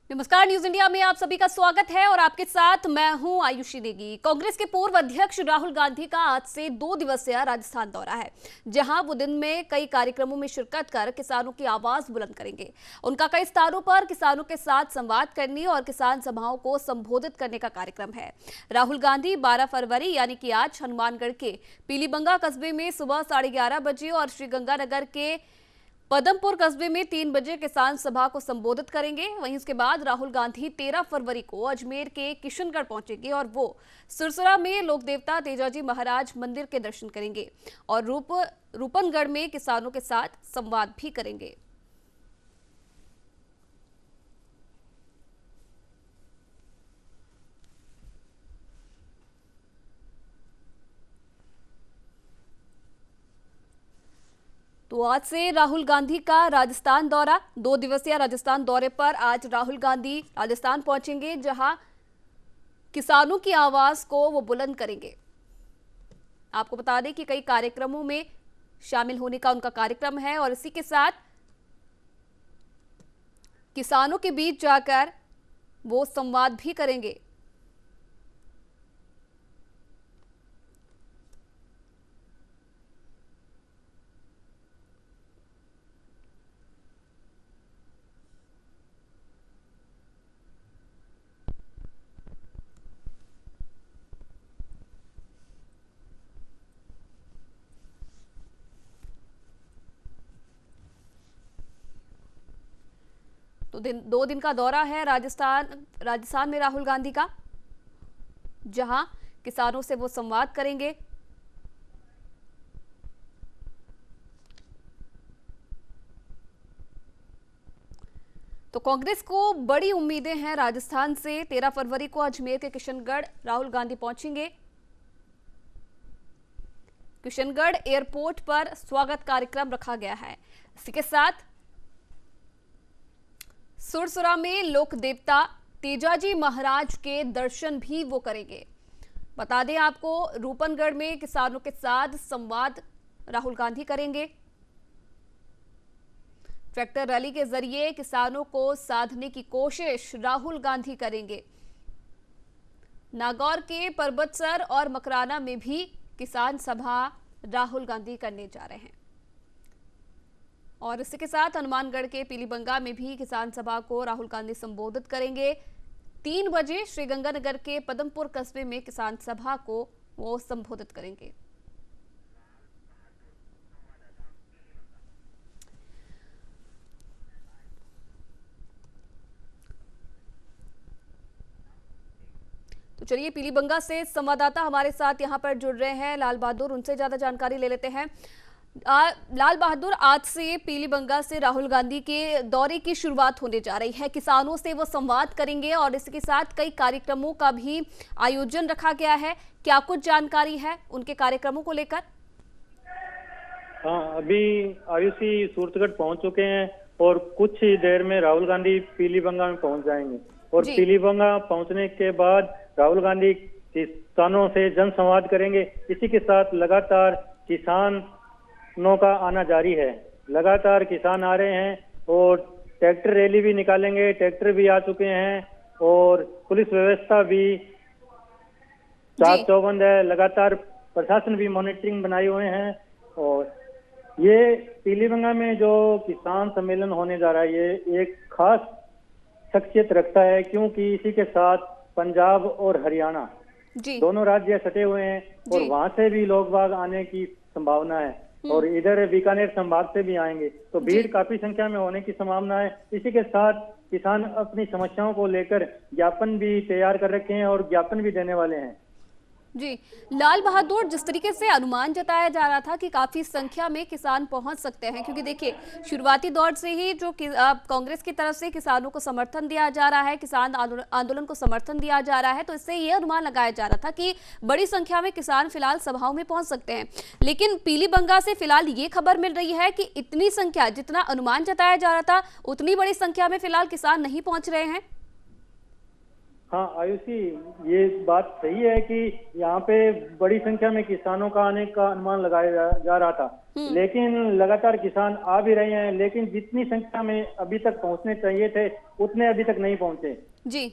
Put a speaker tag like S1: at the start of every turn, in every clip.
S1: नमस्कार, news India में आप सभी का स्वागत है और आपके साथ मैं हूं आयुषी नेगी। कांग्रेस के पूर्व अध्यक्ष राहुल गांधी का आज से 2 दिवसीय राजस्थान दौरा है, जहां वो दिन में कई कार्यक्रमों में शिरकत कर किसानों की आवाज बुलंद करेंगे। उनका कई स्थानों पर किसानों के साथ संवाद करने और किसान सभाओं को संबोधित करने का कार्यक्रम है। राहुल गांधी 12 फरवरी यानी कि आज हनुमानगढ़ के पीलीबंगा कस्बे में सुबह 11:30 बजे और श्रीगंगानगर के पदमपुर कस्बे में 3 बजे किसान सभा को संबोधित करेंगे। वहीं उसके बाद राहुल गांधी 13 फरवरी को अजमेर के किशनगढ़ पहुंचेंगे और वो सुरसरा में लोक देवता तेजाजी महाराज मंदिर के दर्शन करेंगे और रूपनगढ़ में किसानों के साथ संवाद भी करेंगे। तो आज से राहुल गांधी का राजस्थान दौरा, 2 दिवसीय राजस्थान दौरे पर आज राहुल गांधी राजस्थान पहुंचेंगे, जहां किसानों की आवाज को वो बुलंद करेंगे। आपको बता दें कि कई कार्यक्रमों में शामिल होने का उनका कार्यक्रम है और इसी के साथ किसानों के बीच जाकर वो संवाद भी करेंगे। तो 2 दिन का दौरा है राजस्थान में राहुल गांधी का, जहां किसानों से वो संवाद करेंगे। तो कांग्रेस को बड़ी उम्मीदें हैं राजस्थान से। 13 फरवरी को अजमेर के किशनगढ़ राहुल गांधी पहुंचेंगे। किशनगढ़ एयरपोर्ट पर स्वागत कार्यक्रम रखा गया है। इसी के साथ सुरसरा में लोक देवता तेजाजी महाराज के दर्शन भी वो करेंगे। बता दें आपको, रूपनगढ़ में किसानों के साथ संवाद राहुल गांधी करेंगे। ट्रैक्टर रैली के जरिए किसानों को साधने की कोशिश राहुल गांधी करेंगे। नागौर के परबतसर और मकराना में भी किसान सभा राहुल गांधी करने जा रहे हैं और इसी के साथ हनुमानगढ़ के पीलीबंगा में भी किसान सभा को राहुल गांधी संबोधित करेंगे। 3 बजे श्रीगंगानगर के पदमपुर कस्बे में किसान सभा को वो संबोधित करेंगे। तो चलिए, पीलीबंगा से संवाददाता हमारे साथ यहां पर जुड़ रहे हैं लाल बहादुर, उनसे ज्यादा जानकारी ले लेते हैं। लाल बहादुर, आज से पीलीबंगा से राहुल गांधी के दौरे की शुरुआत होने जा रही है। किसानों से वो संवाद करेंगे और इसके साथ कई कार्यक्रमों का भी आयोजन रखा गया है। क्या कुछ जानकारी है उनके कार्यक्रमों को लेकर?
S2: हाँ, अभी आयुषी सूरतगढ़ पहुंच चुके हैं और कुछ ही देर में राहुल गांधी पीलीबंगा में पहुंच जाएंगे और पीलीबंगा पहुंचने के बाद राहुल गांधी किसानों से जनसंवाद करेंगे। इसी के साथ लगातार किसानों का आना जारी है। लगातार किसान आ रहे हैं और ट्रैक्टर रैली भी निकालेंगे। ट्रैक्टर भी आ चुके हैं और पुलिस व्यवस्था भी चाक चौबंद है। लगातार प्रशासन भी मॉनिटरिंग बनाए हुए हैं और ये पीलीबंगा में जो किसान सम्मेलन होने जा रहा है, ये एक खास शख्सियत रखता है, क्योंकि इसी के साथ पंजाब और हरियाणा दोनों राज्य सटे हुए हैं और वहां से भी लोग बाग आने की संभावना है और इधर बीकानेर संभाग से भी आएंगे, तो भीड़ काफी संख्या में होने की संभावना है। इसी के साथ किसान अपनी समस्याओं को लेकर ज्ञापन भी तैयार कर रखे हैं और ज्ञापन भी देने वाले हैं।
S1: जी लाल बहादुर, जिस तरीके से अनुमान जताया जा रहा था कि काफी संख्या में किसान पहुंच सकते हैं, क्योंकि देखिए शुरुआती दौर से ही जो कांग्रेस की तरफ से किसानों को समर्थन दिया जा रहा है, किसान आंदोलन को समर्थन दिया जा रहा है, तो इससे ये अनुमान लगाया जा रहा था कि बड़ी संख्या में किसान फिलहाल सभाओं में पहुंच सकते हैं। लेकिन पीलीबंगा से फिलहाल ये खबर मिल रही है कि इतनी संख्या, जितना अनुमान जताया जा रहा था उतनी बड़ी संख्या में फिलहाल किसान नहीं पहुंच रहे हैं।
S2: हाँ आयुषी, ये बात सही है कि यहाँ पे बड़ी संख्या में किसानों का आने का अनुमान लगाया जा रहा था, लेकिन लगातार किसान आ भी रहे हैं, लेकिन जितनी संख्या में अभी तक पहुंचने चाहिए थे उतने अभी तक नहीं पहुंचे
S1: जी।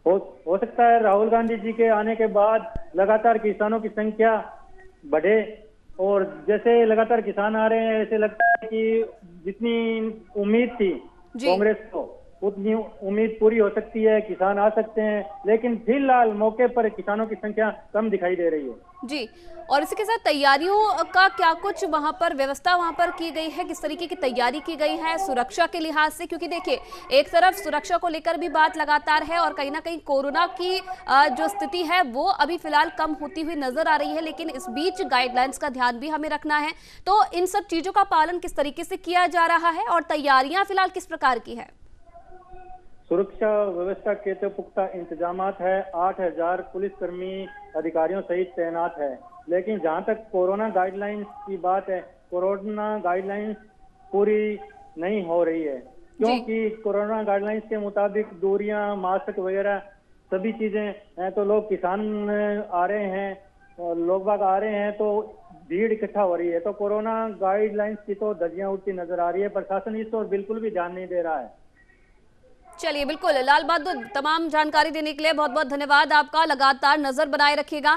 S2: हो सकता है राहुल गांधी जी के आने के बाद लगातार किसानों की संख्या बढ़े, और जैसे लगातार किसान आ रहे हैं ऐसे लगता है कि जितनी उम्मीद थी कांग्रेस को उतनी उम्मीद पूरी हो सकती है, किसान आ सकते हैं, लेकिन फिलहाल मौके पर किसानों की संख्या कम दिखाई दे रही है
S1: जी। और इसी के साथ तैयारियों का क्या कुछ वहां पर व्यवस्था वहां पर की गई है, किस तरीके की तैयारी की गई है सुरक्षा के लिहाज से? क्योंकि देखिए एक तरफ सुरक्षा को लेकर भी बात लगातार है और कहीं ना कहीं कोरोना की जो स्थिति है वो अभी फिलहाल कम होती हुई नजर आ रही है, लेकिन इस बीच गाइडलाइंस का ध्यान भी हमें रखना है। तो इन सब चीजों का पालन किस तरीके से किया जा रहा है और तैयारियां फिलहाल किस प्रकार की है?
S2: सुरक्षा व्यवस्था के तो पुख्ता इंतजामात है, 8,000 पुलिसकर्मी अधिकारियों सहित तैनात है, लेकिन जहां तक कोरोना गाइडलाइंस की बात है, कोरोना गाइडलाइंस पूरी नहीं हो रही है, क्योंकि कोरोना गाइडलाइंस के मुताबिक दूरियां, मास्क वगैरह सभी चीजें हैं, तो लोग किसान आ रहे हैं, लोग बाग आ रहे हैं, तो भीड़ इकट्ठा हो रही है, तो कोरोना गाइडलाइंस की तो धज्जियां उड़ती नजर आ रही है। प्रशासन इस और बिल्कुल भी ध्यान नहीं दे रहा है।
S1: चलिए बिल्कुल लाल बहादुर, तमाम जानकारी देने के लिए बहुत बहुत धन्यवाद आपका। लगातार नजर बनाए रखिएगा।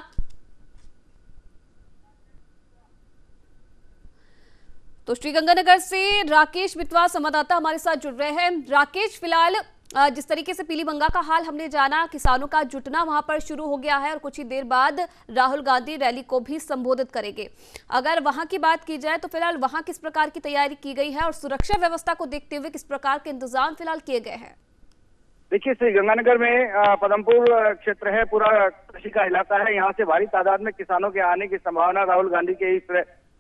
S1: तो श्रीगंगानगर से राकेश बिटवा संवाददाता हमारे साथ जुड़ रहे हैं। राकेश, फिलहाल जिस तरीके से पीलीबंगा का हाल हमने जाना, किसानों का जुटना वहां पर शुरू हो गया है और कुछ ही देर बाद राहुल गांधी रैली को भी संबोधित करेंगे। अगर वहां की बात की जाए तो फिलहाल वहां किस प्रकार की तैयारी की गई है और सुरक्षा व्यवस्था को देखते हुए किस प्रकार के इंतजाम फिलहाल किए गए हैं?
S3: देखिए, श्रीगंगानगर में पदमपुर क्षेत्र है, पूरा कृषि का इलाका है। यहाँ से भारी तादाद में किसानों के आने की संभावना राहुल गांधी के इस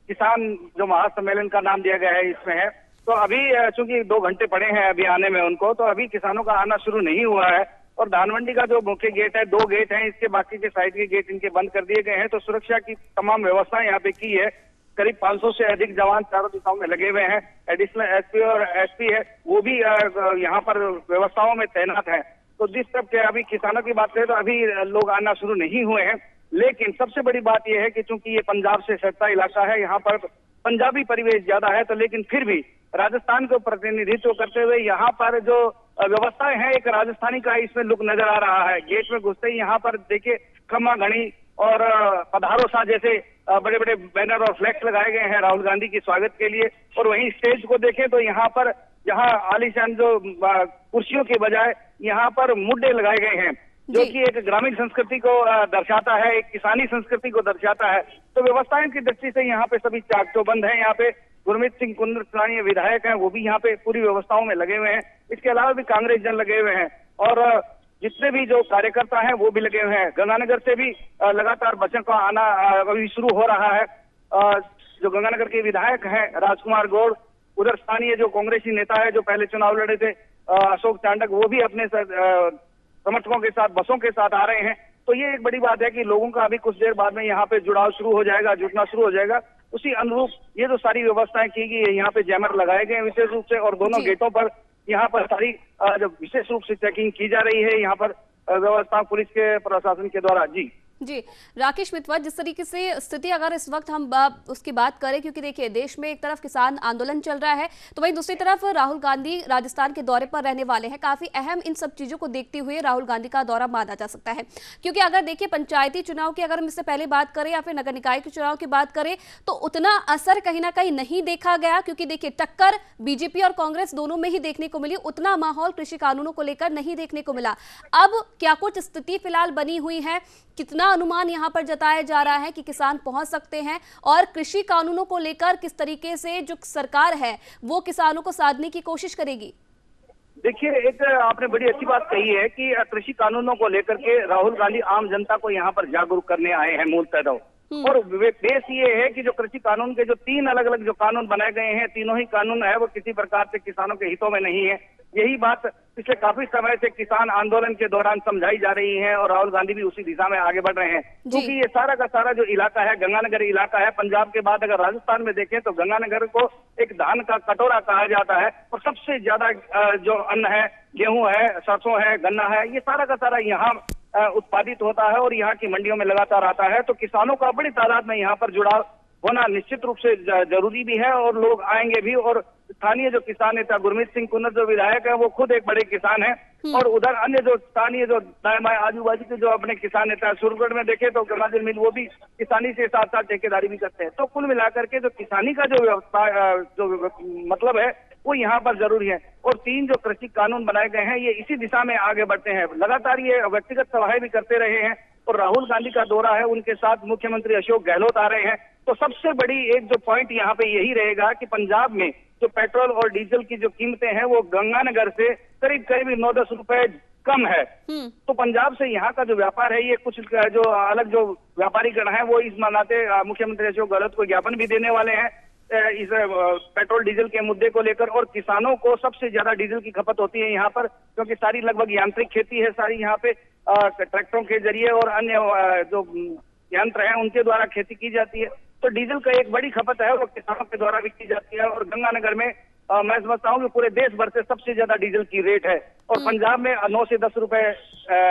S3: किसान जो महासम्मेलन का नाम दिया गया है इसमें है। तो अभी चूंकि 2 घंटे पड़े हैं अभी आने में उनको, तो अभी किसानों का आना शुरू नहीं हुआ है। और धानमंडी का जो मुख्य गेट है, 2 गेट हैं, इसके बाकी के साइड के गेट इनके बंद कर दिए गए हैं। तो सुरक्षा की तमाम व्यवस्था यहाँ पे की है। करीब 500 से अधिक जवान चारों दिशाओं में लगे हुए हैं। एडिशनल एसपी और एसपी है वो भी यहाँ पर व्यवस्थाओं में तैनात है। तो जिस तरफ के अभी किसानों की बात करें तो अभी लोग आना शुरू नहीं हुए हैं, लेकिन सबसे बड़ी बात यह है कि चूंकि ये पंजाब से सटता इलाका है, यहाँ पर पंजाबी परिवेश ज्यादा है, तो लेकिन फिर भी राजस्थान को प्रतिनिधित्व करते हुए यहाँ पर जो व्यवस्थाएं हैं, एक राजस्थानी का इसमें लुक नजर आ रहा है। गेट में घुसते ही यहाँ पर देखिए खम्मा घड़ी और पधारो सा जैसे बड़े बड़े बैनर और फ्लैक्स लगाए गए हैं राहुल गांधी के स्वागत के लिए। और वहीं स्टेज को देखें तो यहाँ पर जहाँ आलीशान जो कुर्सियों के बजाय यहाँ पर मुड्डे लगाए गए हैं, जो कि एक ग्रामीण संस्कृति को दर्शाता है, एक किसानी संस्कृति को दर्शाता है। तो व्यवस्थाओं की दृष्टि से यहाँ पे सभी चाक चौबंद हैं। यहाँ पे गुरमीत सिंह कुंदर स्थानीय विधायक हैं, वो भी यहाँ पे पूरी व्यवस्थाओं में लगे हुए हैं। इसके अलावा भी कांग्रेस जन लगे हुए हैं और जितने भी जो कार्यकर्ता हैं वो भी लगे हुए हैं। गंगानगर से भी लगातार बसों का आना अभी शुरू हो रहा है। जो गंगानगर के विधायक हैं राजकुमार गौड़, उधर स्थानीय जो कांग्रेसी नेता है जो पहले चुनाव लड़े थे अशोक चांडक, वो भी अपने समर्थकों के साथ बसों के साथ आ रहे हैं। तो ये एक बड़ी बात है कि लोगों का अभी कुछ देर बाद में यहाँ पे जुड़ाव शुरू हो जाएगा, जुटना शुरू हो जाएगा। उसी अनुरूप ये जो सारी व्यवस्थाएं की गई है, यहाँ पे जैमर लगाए गए हैं विशेष रूप से, और दोनों गेटों पर यहाँ पर सारी जो विशेष रूप से चेकिंग की जा रही है यहाँ पर व्यवस्था पुलिस के प्रशासन के द्वारा। जी
S1: राकेश मितवा, जिस तरीके से स्थिति अगर इस वक्त हम उसकी बात करें, क्योंकि देखिए देश में एक तरफ किसान आंदोलन चल रहा है तो वहीं दूसरी तरफ राहुल गांधी राजस्थान के दौरे पर रहने वाले हैं। काफी अहम इन सब चीजों को देखते हुए राहुल गांधी का दौरा माना जा सकता है, क्योंकि अगर देखिए पंचायती चुनाव की अगर हम इससे पहले बात करें या फिर नगर निकाय के चुनाव की बात करें तो उतना असर कहीं ना कहीं नहीं देखा गया, क्योंकि देखिए टक्कर बीजेपी और कांग्रेस दोनों में ही देखने को मिली, उतना माहौल कृषि कानूनों को लेकर नहीं देखने को मिला। अब क्या कुछ स्थिति फिलहाल बनी हुई है, कितना अनुमान यहाँ पर जताया जा रहा है कि किसान पहुंच सकते हैं और कृषि कानूनों को लेकर किस तरीके से जो सरकार है वो किसानों को साधने की कोशिश करेगी?
S3: देखिए, एक आपने बड़ी अच्छी बात कही है कि कृषि कानूनों को लेकर के राहुल गांधी आम जनता को यहाँ पर जागरूक करने आए हैं मूलतः। और बेस ये है कि जो कृषि कानून के जो 3 अलग अलग जो कानून बनाए गए हैं, तीनों ही कानून है वो किसी प्रकार से किसानों के हितों में नहीं है। यही बात पिछले काफी समय से किसान आंदोलन के दौरान समझाई जा रही है और राहुल गांधी भी उसी दिशा में आगे बढ़ रहे हैं, क्योंकि ये सारा का सारा जो इलाका है गंगानगर इलाका है। पंजाब के बाद अगर राजस्थान में देखें तो गंगानगर को एक धान का कटोरा कहा जाता है और सबसे ज्यादा जो अन्न है, गेहूं है, सरसों है, गन्ना है, ये सारा का सारा यहाँ उत्पादित होता है और यहाँ की मंडियों में लगातार आता है। तो किसानों का बड़ी तादाद में यहाँ पर जुड़ाव होना निश्चित रूप से जरूरी भी है और लोग आएंगे भी। और स्थानीय जो किसान नेता गुरमीत सिंह कुन्नर जो विधायक है वो खुद एक बड़े किसान है और उधर अन्य जो स्थानीय जो दाएं बाएं आजू बाजू के जो अपने किसान नेता है, सूरजगढ़ में देखे तो गंगाजल मिल वो भी किसानी से साथ साथ ठेकेदारी भी करते हैं। तो कुल मिलाकर के जो किसानी का जो व्यवस्था जो मतलब है वो यहाँ पर जरूरी है। और 3 जो कृषि कानून बनाए गए हैं ये इसी दिशा में आगे बढ़ते हैं। लगातार ये व्यक्तिगत सभाएं भी करते रहे हैं और राहुल गांधी का दौरा है, उनके साथ मुख्यमंत्री अशोक गहलोत आ रहे हैं। तो सबसे बड़ी एक जो पॉइंट यहाँ पे यही रहेगा कि पंजाब में जो पेट्रोल और डीजल की जो कीमतें हैं वो गंगानगर से करीब करीब 9-10 रुपए कम है। तो पंजाब से यहाँ का जो व्यापार है ये कुछ जो अलग जो व्यापारीगण है वो इस नाते मुख्यमंत्री अशोक गहलोत को ज्ञापन भी देने वाले हैं इस पेट्रोल डीजल के मुद्दे को लेकर। और किसानों को सबसे ज्यादा डीजल की खपत होती है यहाँ पर, क्योंकि सारी लगभग यांत्रिक खेती है, सारी यहाँ पे ट्रैक्टरों के जरिए और अन्य जो यंत्र हैं उनके द्वारा खेती की जाती है। तो डीजल का एक बड़ी खपत है वो किसानों के द्वारा भी की जाती है। और गंगानगर में मैं समझता हूँ कि पूरे देश भर से सबसे ज्यादा डीजल की रेट है और पंजाब में 9 से 10 रुपए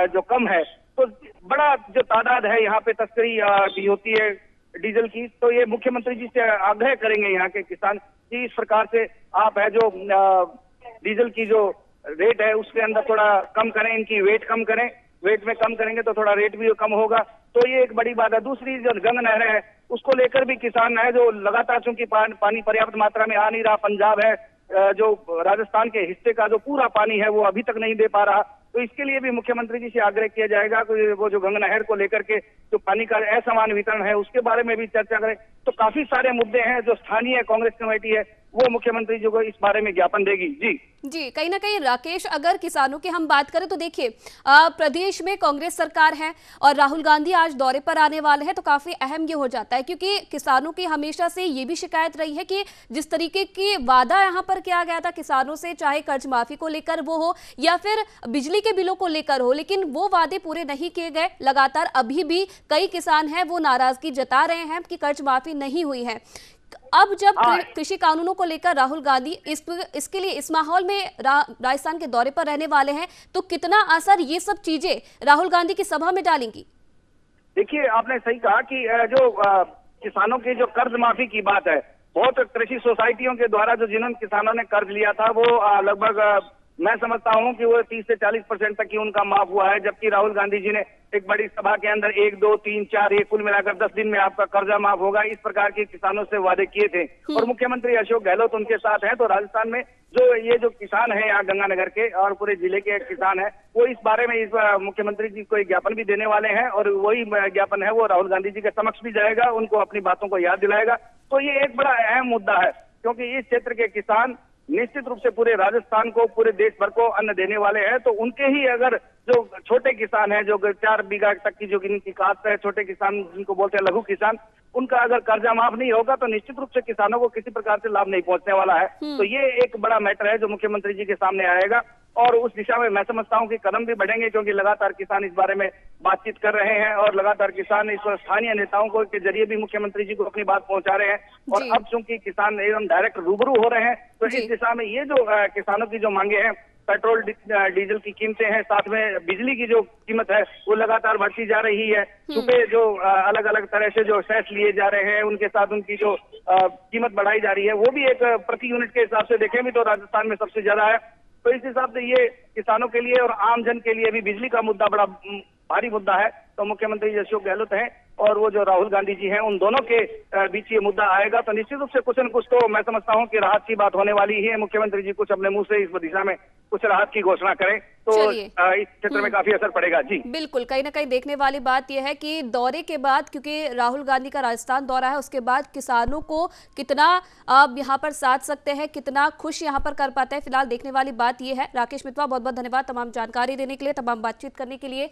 S3: जो कम है। तो बड़ा जो तादाद है यहाँ पे तस्करी भी होती है डीजल की। तो ये मुख्यमंत्री जी से आग्रह करेंगे यहाँ के किसान कि इस प्रकार से आप है जो डीजल की जो रेट है उसके अंदर थोड़ा कम करें, इनकी वेट कम करें। वेट में कम करेंगे तो थोड़ा रेट भी कम होगा। तो ये एक बड़ी बात है। दूसरी जो गंगा नहर है उसको लेकर भी किसान है जो लगातार चूंकि पानी पर्याप्त मात्रा में आ नहीं रहा, पंजाब है जो राजस्थान के हिस्से का जो पूरा पानी है वो अभी तक नहीं दे पा रहा। तो इसके लिए भी मुख्यमंत्री जी से आग्रह किया जाएगा कि वो जो गंगा नहर को लेकर के जो पानी का असमान वितरण है उसके बारे में भी चर्चा करें। तो काफी सारे मुद्दे हैं जो स्थानीय कांग्रेस कमेटी है वो मुख्यमंत्री जी को इस बारे में ज्ञापन देगी। जी
S1: कहीं ना कहीं राकेश, अगर किसानों की हम बात करें तो देखिए प्रदेश में कांग्रेस सरकार है और राहुल गांधी आज दौरे पर आने वाले हैं, तो काफी अहम ये हो जाता है क्योंकि किसानों की हमेशा से ये भी शिकायत रही है कि जिस तरीके की वादा यहाँ पर किया गया था किसानों से, चाहे कर्ज माफी को लेकर वो हो या फिर बिजली के बिलों को लेकर हो, लेकिन वो वादे पूरे नहीं किए गए। लगातार अभी भी कई किसान हैं वो नाराजगी जता रहे हैं कि कर्ज माफी नहीं हुई है। अब जब कृषि कानूनों को लेकर राहुल गांधी इसके लिए इस माहौल में राजस्थान के दौरे पर रहने वाले हैं, तो कितना असर ये सब चीजें राहुल गांधी की सभा में डालेंगी?
S3: देखिए, आपने सही कहा कि जो किसानों की जो कर्ज माफी की बात है, बहुत कृषि सोसाइटियों के द्वारा जो जिन्होंने किसानों ने कर्ज लिया था वो लगभग मैं समझता हूं कि वो 30 से 40% तक ही उनका माफ हुआ है। जबकि राहुल गांधी जी ने एक बड़ी सभा के अंदर 1, 2, 3, 4 ये कुल मिलाकर 10 दिन में आपका कर्जा माफ होगा, इस प्रकार के किसानों से वादे किए थे। और मुख्यमंत्री अशोक गहलोत उनके साथ हैं। तो राजस्थान में जो किसान है यहाँ गंगानगर के और पूरे जिले के किसान है वो इस बारे में इस मुख्यमंत्री जी को एक ज्ञापन भी देने वाले हैं और वही ज्ञापन है वो राहुल गांधी जी के समक्ष भी जाएगा, उनको अपनी बातों को याद दिलाएगा। तो ये एक बड़ा अहम मुद्दा है क्योंकि इस क्षेत्र के किसान निश्चित रूप से पूरे राजस्थान को, पूरे देश भर को अन्न देने वाले हैं। तो उनके ही अगर जो छोटे किसान हैं जो 4 बीघा तक की जो इनकी काश्त है, छोटे किसान जिनको बोलते हैं लघु किसान, उनका अगर कर्जा माफ नहीं होगा तो निश्चित रूप से किसानों को किसी प्रकार से लाभ नहीं पहुंचने वाला है। तो ये एक बड़ा मैटर है जो मुख्यमंत्री जी के सामने आएगा और उस दिशा में मैं समझता हूं कि कदम भी बढ़ेंगे क्योंकि लगातार किसान इस बारे में बातचीत कर रहे हैं और लगातार किसान इस स्थानीय नेताओं को के जरिए भी मुख्यमंत्री जी को अपनी बात पहुंचा रहे हैं। और अब चूंकि किसान एकदम डायरेक्ट रूबरू हो रहे हैं तो इस दिशा में ये जो किसानों की जो मांगे हैं, पेट्रोल डीजल की कीमतें हैं, साथ में बिजली की जो कीमत है वो लगातार बढ़ती जा रही है। सुबह जो अलग अलग तरह से जो सेस लिए जा रहे हैं उनके साथ उनकी जो कीमत बढ़ाई जा रही है वो भी एक प्रति यूनिट के हिसाब से देखें भी तो राजस्थान में सबसे ज्यादा है। तो इस हिसाब से ये किसानों के लिए और आम जन के लिए भी बिजली का मुद्दा बड़ा भारी मुद्दा है। तो मुख्यमंत्री अशोक गहलोत हैं और वो जो राहुल गांधी जी हैं उन दोनों के बीच ये मुद्दा आएगा तो निश्चित रूप से कुछ न कुछ तो मैं समझता हूं कि राहत की बात होने वाली ही है। मुख्यमंत्री जी कुछ अपने मुंह से इस दिशा में कुछ राहत की घोषणा करें तो इस क्षेत्र में काफी असर पड़ेगा। जी
S1: बिल्कुल, कहीं ना कहीं देखने वाली बात यह है कि दौरे के बाद, क्योंकि राहुल गांधी का राजस्थान दौरा है, उसके बाद किसानों को कितना आप यहाँ पर साथ सकते हैं, कितना खुश यहाँ पर कर पाते हैं, फिलहाल देखने वाली बात यह है। राकेश मितवा, बहुत बहुत धन्यवाद तमाम जानकारी देने के लिए, तमाम बातचीत करने के लिए।